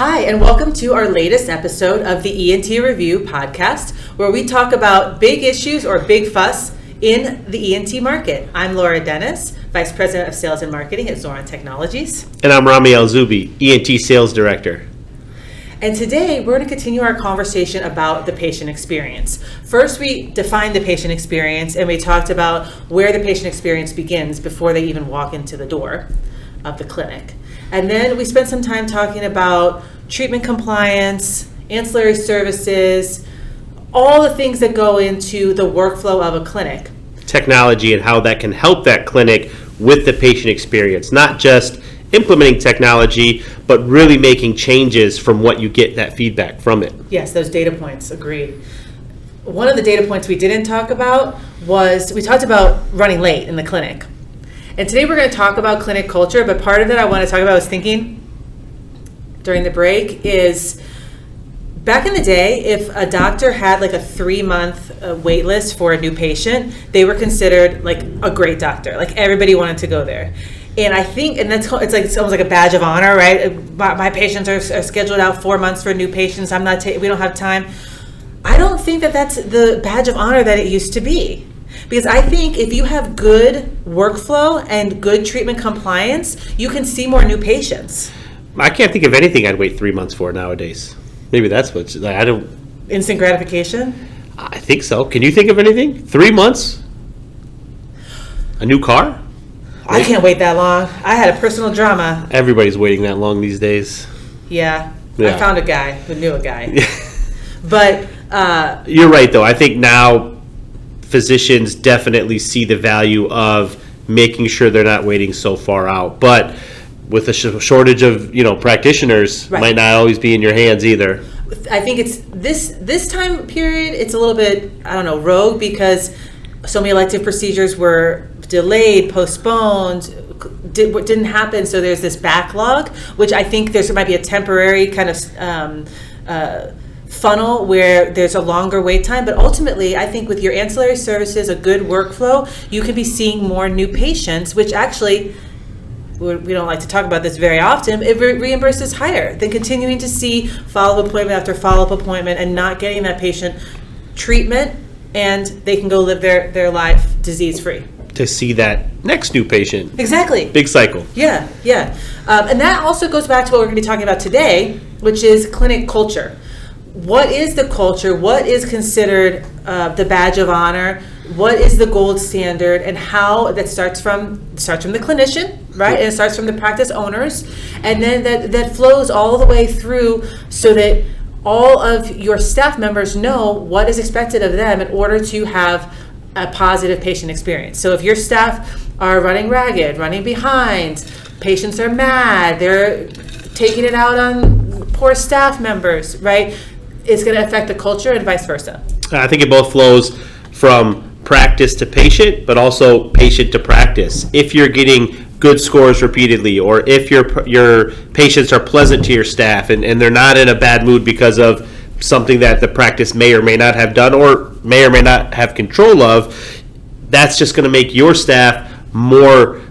Hi, and welcome to our latest episode of the ENT Review podcast, where we talk about big issues or big fuss in the ENT market. I'm Laura Dennis, Vice President of Sales and Marketing at Xoran Technologies. And I'm Rami Al-Zubi, ENT Sales Director. And today, we're going to continue our conversation about the patient experience. First, we defined the patient experience, and we talked about where the patient experience begins before they even walk into the door of the clinic. And then we spent some time talking about treatment compliance, ancillary services, all the things that go into the workflow of a clinic. Technology and how that can help that clinic with the patient experience, not just implementing technology, but really making changes from what you get that feedback from it. Yes, those data points, agreed. One of the data points we didn't talk about was, we talked about running late in the clinic. And today we're going to talk about clinic culture, but part of it I want to talk about, I was thinking during the break, is back in the day, if a doctor had like a 3-month wait list for a new patient, they were considered like a great doctor. Like everybody wanted to go there. And I think, and it's almost like a badge of honor, right? My patients are scheduled out 4 months for new patients. We don't have time. I don't think that that's the badge of honor that it used to be. Because I think if you have good workflow and good treatment compliance, you can see more new patients. I can't think of anything I'd wait 3 months for nowadays. Maybe that's what I don't. Instant gratification? I think so. Can you think of anything? 3 months? A new car? I can't wait that long. I had a personal drama. Everybody's waiting that long these days. Yeah. I found a guy who knew a guy. But you're right, though. I think now physicians definitely see the value of making sure they're not waiting so far out. But with a shortage of practitioners, right, might not always be in your hands either. I think it's this time period, it's a little bit, rogue, because so many elective procedures were delayed, postponed, didn't happen. So there's this backlog, which I think there might be a temporary kind of funnel where there's a longer wait time. But ultimately, I think with your ancillary services, a good workflow, you can be seeing more new patients, which actually, we don't like to talk about this very often, it reimburses higher than continuing to see follow-up appointment after follow-up appointment and not getting that patient treatment, and they can go live their life disease-free. To see that next new patient. Exactly. Big cycle. Yeah. And that also goes back to what we're going to be talking about today, which is clinic culture. What is the culture? What is considered the badge of honor? What is the gold standard? And how that starts from the clinician, right? And it starts from the practice owners, and then that flows all the way through, so that all of your staff members know what is expected of them in order to have a positive patient experience. So if your staff are running ragged, running behind, patients are mad, they're taking it out on poor staff members, right? It's going to affect the culture and vice versa. I think it both flows from practice to patient, but also patient to practice. If you're getting good scores repeatedly, or if your patients are pleasant to your staff and they're not in a bad mood because of something that the practice may or may not have done or may not have control of, that's just going to make your staff more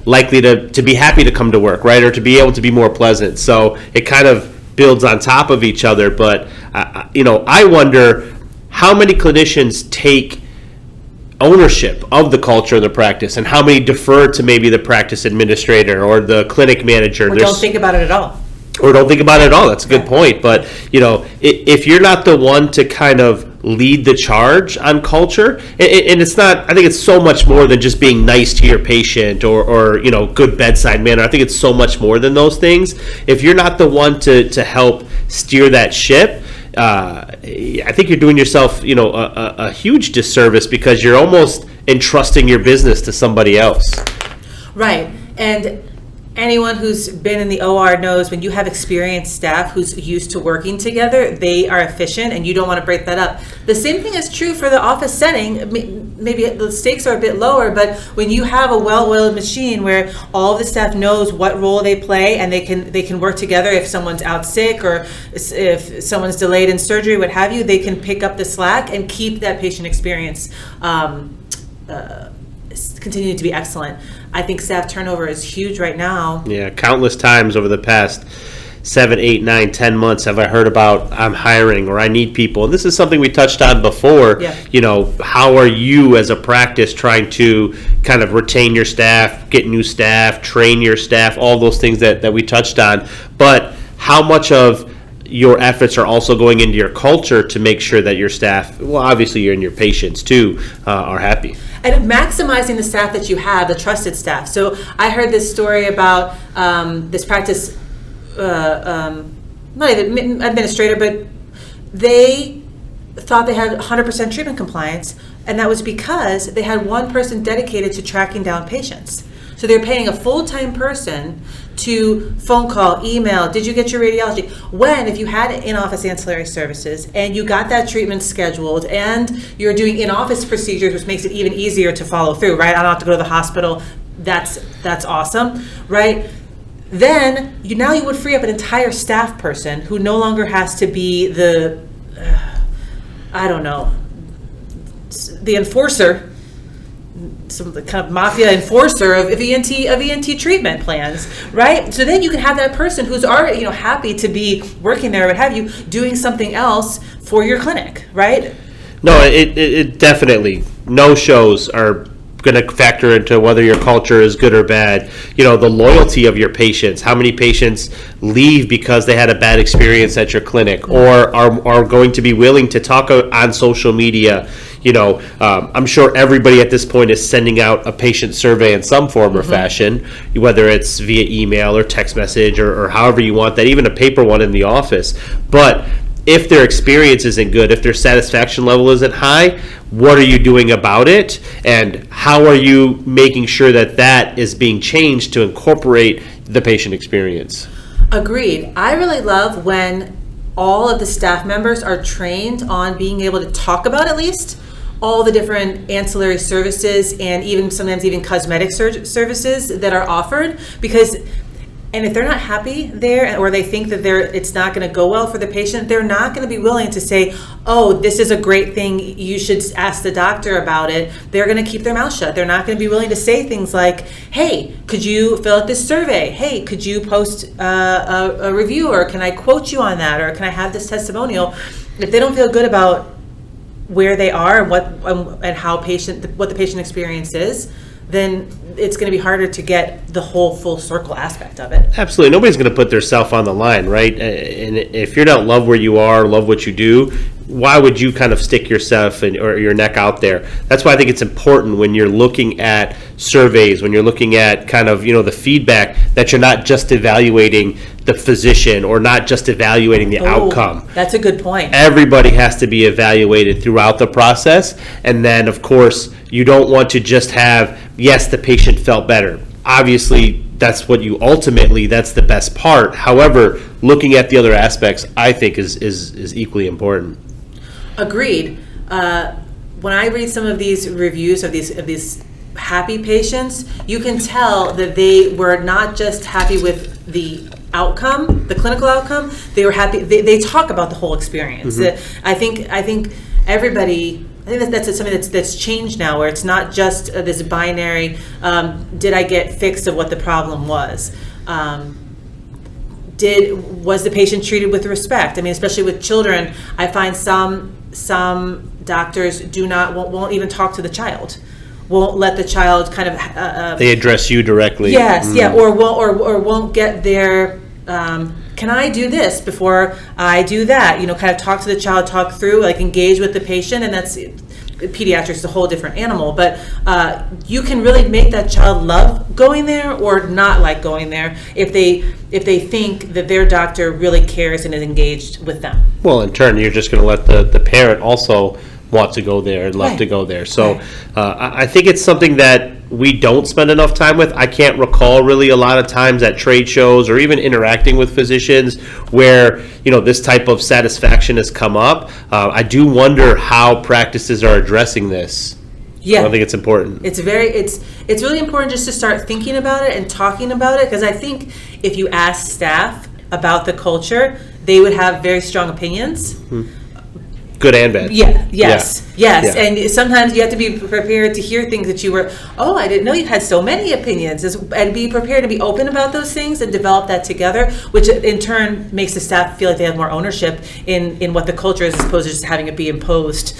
likely to be happy to come to work, right? Or to be able to be more pleasant. So it kind of builds on top of each other. But I wonder how many clinicians take ownership of the culture of the practice, and how many defer to maybe the practice administrator or the clinic manager. Or don't think about it at all. That's a good point. But if you're not the one to kind of lead the charge on culture, and it's not, I think it's so much more than just being nice to your patient or good bedside manner. I think it's so much more than those things. If you're not the one to help steer that ship, I think you're doing yourself a huge disservice, because you're almost entrusting your business to somebody else. Right. And anyone who's been in the OR knows when you have experienced staff who's used to working together, they are efficient, and you don't want to break that up. The same thing is true for the office setting. Maybe the stakes are a bit lower, but when you have a well-oiled machine where all of the staff knows what role they play, and they can work together if someone's out sick or if someone's delayed in surgery, what have you, they can pick up the slack and keep that patient experience continuing to be excellent. I think staff turnover is huge right now. Yeah, countless times over the past 7, 8, 9, 10 months have I heard about I'm hiring or I need people? And this is something we touched on before. Yeah. You know, how are you as a practice trying to kind of retain your staff, get new staff, train your staff, all those things that we touched on. But how much of your efforts are also going into your culture to make sure that your staff, well, obviously you're and your patients too, are happy. And maximizing the staff that you have, the trusted staff. So I heard this story about this practice, not even administrator, but they thought they had 100% treatment compliance, and that was because they had one person dedicated to tracking down patients. So they're paying a full-time person to phone call, email, did you get your radiology? When, if you had in-office ancillary services and you got that treatment scheduled and you're doing in-office procedures, which makes it even easier to follow through, right? I don't have to go to the hospital. That's awesome, right? Then now you would free up an entire staff person who no longer has to be the, I don't know, the enforcer, some kind of mafia enforcer of ENT treatment plans, right? So then you can have that person who's already, happy to be working there, what have you, doing something else for your clinic, right? No, it definitely, no shows are going to factor into whether your culture is good or bad. The loyalty of your patients, how many patients leave because they had a bad experience at your clinic or are going to be willing to talk on social media. I'm sure everybody at this point is sending out a patient survey in some form or fashion, whether it's via email or text message or however you want that, even a paper one in the office. But if their experience isn't good, if their satisfaction level isn't high, what are you doing about it? And how are you making sure that is being changed to incorporate the patient experience? Agreed. I really love when all of the staff members are trained on being able to talk about, at least, all the different ancillary services and even sometimes even cosmetic services that are offered, and if they're not happy there or they think that it's not going to go well for the patient, they're not going to be willing to say, oh, this is a great thing, you should ask the doctor about it. They're going to keep their mouth shut. They're not going to be willing to say things like, hey, could you fill out this survey? Hey, could you post a review, or can I quote you on that, or can I have this testimonial? If they don't feel good about where they are and what the patient experience is, then it's going to be harder to get the whole full circle aspect of it. Absolutely. Nobody's going to put their self on the line, right? And if you don't love where you are, love what you do, why would you kind of stick yourself or your neck out there? That's why I think it's important when you're looking at surveys, when you're looking at kind of, the feedback, that you're not just evaluating the physician or not just evaluating the outcome. That's a good point. Everybody has to be evaluated throughout the process. And then, of course, you don't want to just have, yes, the patient felt better. Obviously, that's the best part. However, looking at the other aspects, I think is equally important. Agreed. When I read some of these reviews of these happy patients, you can tell that they were not just happy with the outcome, the clinical outcome. They were happy. They talk about the whole experience. I think everybody. I think that's something that's changed now, where it's not just this binary. Did I get fixed of what the problem was? Was the patient treated with respect? I mean, especially with children, I find some doctors won't even talk to the child, won't let the child kind of. They address you directly. Yes, yeah, or won't get their. Can I do this before I do that? Kind of talk to the child, talk through, like engage with the patient, and that's pediatrics is a whole different animal. But you can really make that child love going there or not like going there if they think that their doctor really cares and is engaged with them. Well, in turn, you're just going to let the parent also want to go there and love to go there. So I think it's something that we don't spend enough time with. I can't recall really a lot of times at trade shows or even interacting with physicians where this type of satisfaction has come up. I do wonder how practices are addressing this. Yeah, I think it's important. It's really important just to start thinking about it and talking about it, because I think if you ask staff about the culture, they would have very strong opinions. good and bad. Yes. Yeah. And sometimes you have to be prepared to hear things that you were, I didn't know you had so many opinions, and be prepared to be open about those things and develop that together, which in turn makes the staff feel like they have more ownership in what the culture is, as opposed to just having it be imposed.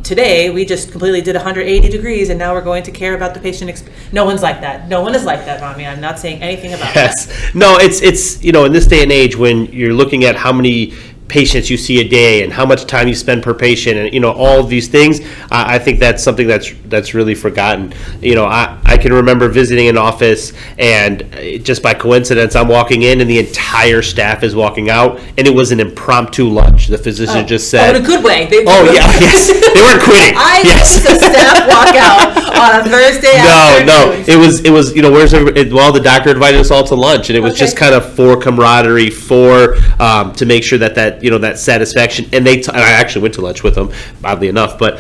Today, we just completely did 180 degrees, and now we're going to care about the patient. No one's like that. No one is like that, Rami. I'm not saying anything about that. No, it's in this day and age when you're looking at how many patients you see a day and how much time you spend per patient and all of these things, I think that's something that's really forgotten. I can remember visiting an office and just by coincidence I'm walking in and the entire staff is walking out, and it was an impromptu lunch. The physician just said, in a good way. Yes, they weren't quitting. Yes. The staff walk out on a Thursday afternoon. No, it was where's everybody? Well, the doctor invited us all to lunch, and it was just kind of for camaraderie, for to make sure that satisfaction. And and I actually went to lunch with them, oddly enough, but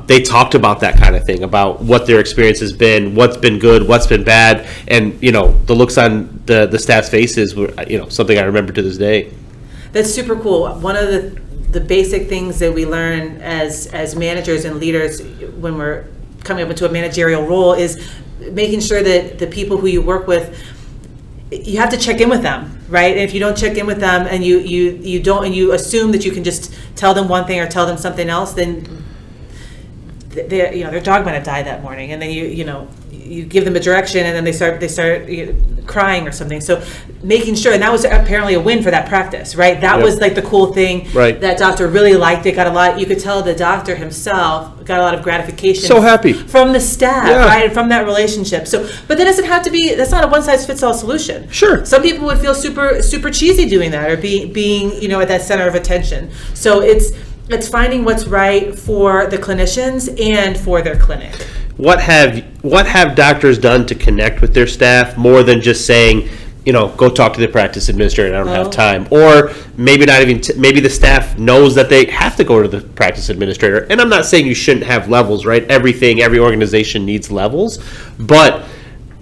they talked about that kind of thing, about what their experience has been, what's been good, what's been bad, and the looks on the staff's faces were something I remember to this day. That's super cool. One of the basic things that we learn as managers and leaders when we're coming up into a managerial role is making sure that the people who you work with, you have to check in with them, right? And if you don't check in with them and you don't, and you assume that you can just tell them one thing or tell them something else, then their dog might have died that morning, and then you give them a direction, and then they start crying or something. So making sure, and that was apparently a win for that practice, right? That was like the cool thing. Right. That doctor really liked it. Got a lot. You could tell the doctor himself got a lot of gratification. So happy from the staff, right, and from that relationship. So, but that doesn't have to be. That's not a one size fits all solution. Sure. Some people would feel super cheesy doing that, or being at that center of attention. So it's finding what's right for the clinicians and for their clinic. What have doctors done to connect with their staff more than just saying, go talk to the practice administrator, I don't have time, or maybe not even maybe the staff knows that they have to go to the practice administrator. And I'm not saying you shouldn't have levels, right? Every organization needs levels, but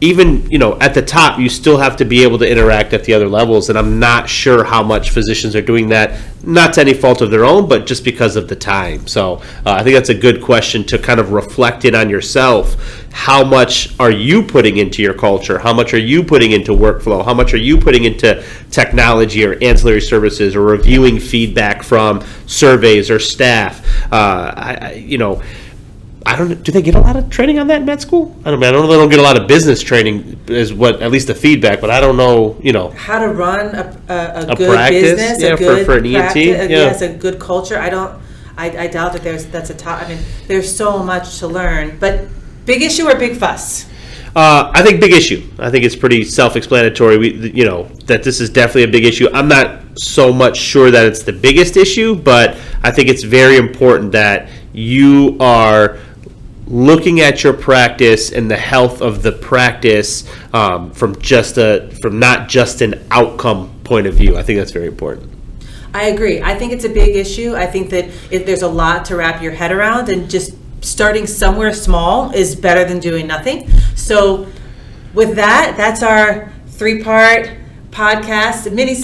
even at the top, you still have to be able to interact at the other levels, and I'm not sure how much physicians are doing that, not to any fault of their own, but just because of the time. So I think that's a good question to kind of reflect in on yourself. How much are you putting into your culture? How much are you putting into workflow? How much are you putting into technology or ancillary services, or reviewing feedback from surveys or staff? I don't know. Do they get a lot of training on that in med school? I don't know. They don't get a lot of business training, is what at least the feedback. But I don't know. How to run a good practice, business, for an ENT. Yes, a good culture. I doubt that that's a top. I mean, there's so much to learn. But big issue or big fuss? I think big issue. I think it's pretty self-explanatory. That this is definitely a big issue. I'm not so much sure that it's the biggest issue, but I think it's very important that you are looking at your practice and the health of the practice from not just an outcome point of view. I think that's very important. I agree. I think it's a big issue. I think that there's a lot to wrap your head around, and just starting somewhere small is better than doing nothing. So with that's our 3-part podcast, mini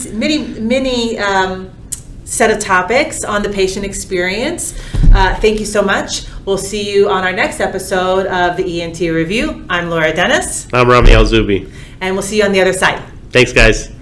set of topics on the patient experience. Thank you so much. We'll see you on our next episode of the ENT Review. I'm Laura Dennis. I'm Rami Al-Zubi. And we'll see you on the other side. Thanks, guys.